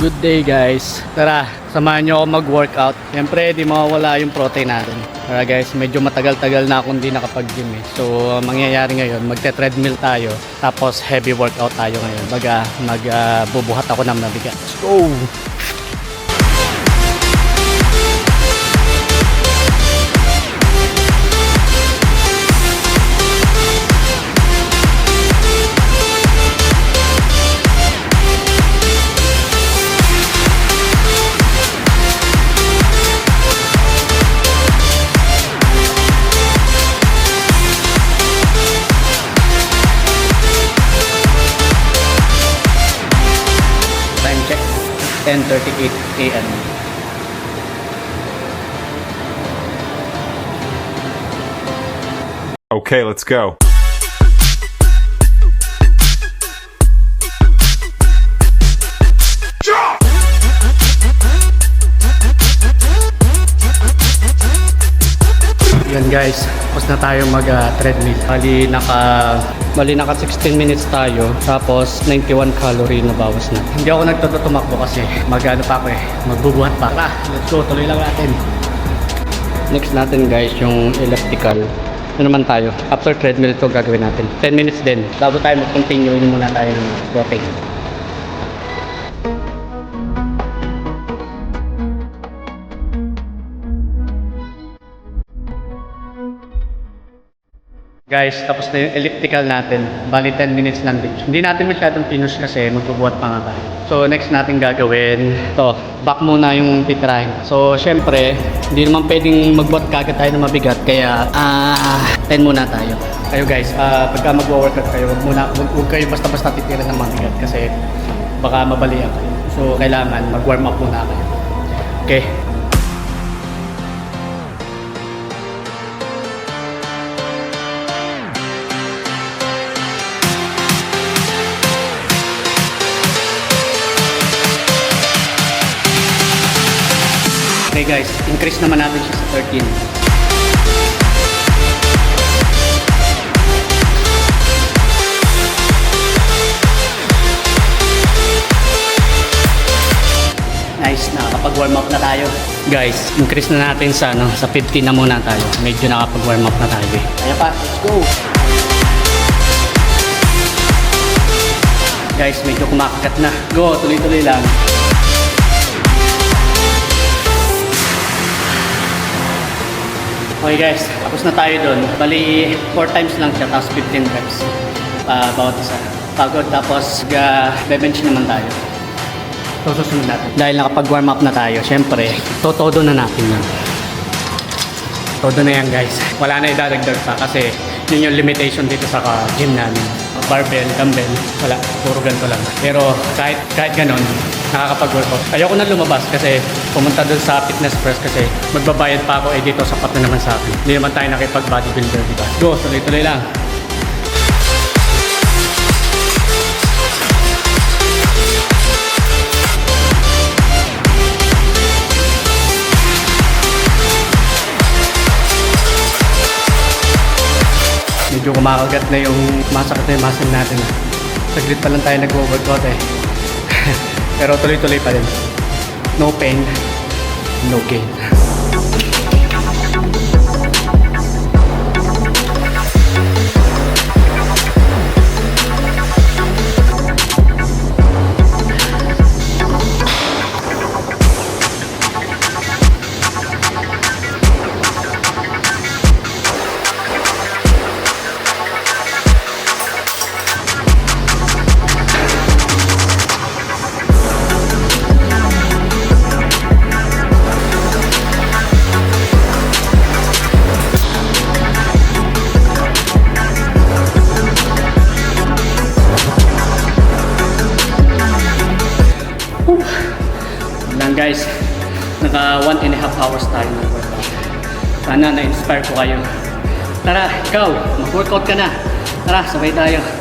Good day guys. Tara, samahan nyo ako mag-workout. Siyempre, di mawawala yung protein natin. Tara guys, medyo matagal-tagal na akong hindi nakapag-gym eh. So, mangyayari ngayon, magte-treadmill tayo. Tapos, heavy workout tayo ngayon. Magbubuhat ako ng mabigat. Let's go! Time check, 10:38 AM. Okay, let's go. Yan guys, tapos na tayo mag-treadmill. Bali naka 16 minutes tayo, tapos 91 calorie na bawas na. Hindi ako nagtutumakbo kasi mag-ano pa ako eh, magbubuhat pa. Tara, let's go, tuloy lang natin. Next natin guys, yung elliptical. Ano naman tayo, after treadmill ito gagawin natin. 10 minutes din, bago tayo mag-continue, yun muna tayo ng protein. Guys, tapos na yung elliptical natin. Bali 10 minutes lang din. Hindi natin masyadong pinush kasi magbubuhat pa nga tayo. So next natin gagawin, to back muna yung titirahin. So syempre, hindi naman pwedeng magbuhat kagad tayo ng mabigat. Kaya 10 muna tayo. Kayo guys, pagka magwo-workout kayo, huwag kayo basta-basta titira ng mabigat kasi baka mabalian kayo. So kailangan mag-warm up muna kayo. Okay. Okay guys, increase naman natin siya sa 13. Nice, nakakapag-warm up na tayo. Guys, increase na natin sa 15 na muna tayo. Medyo nakapag-warm up na tayo eh. Kaya pa, let's go! Guys, medyo kumakagat na. Go, tuloy-tuloy lang. Okay guys, tapos na tayo doon. Bali, 4 times lang siya, tapos 15 reps. Bawat isa. Pagod, tapos bench naman tayo. So, susunod natin. Dahil nakapag-warm up na tayo, syempre, todo na natin yan. Todo na yan guys. Wala na idadagdag pa kasi yun yung limitation dito sa gym namin. Barbell, dumbbell, wala. Puro ganito lang. Pero kahit ganon, nakakapag-workout. Ayoko na lumabas kasi pumunta doon sa fitness press kasi magbabayad pa ako dito sapat na naman sa akin. Hindi naman tayo nakipag-bodybuilder, diba? Go, tuloy-tuloy lang. Medyo kumakagat na yung masakit na yung muscle natin. Saglit pa lang tayo nag-workout eh. Pero tuloy-tuloy pa rin. No pain, no gain. Lang guys, naka 1.5 hours tayo ng workout. Sana na-inspire ko kayo. Tara, ikaw, mag-workout ka na. Tara, sabay tayo.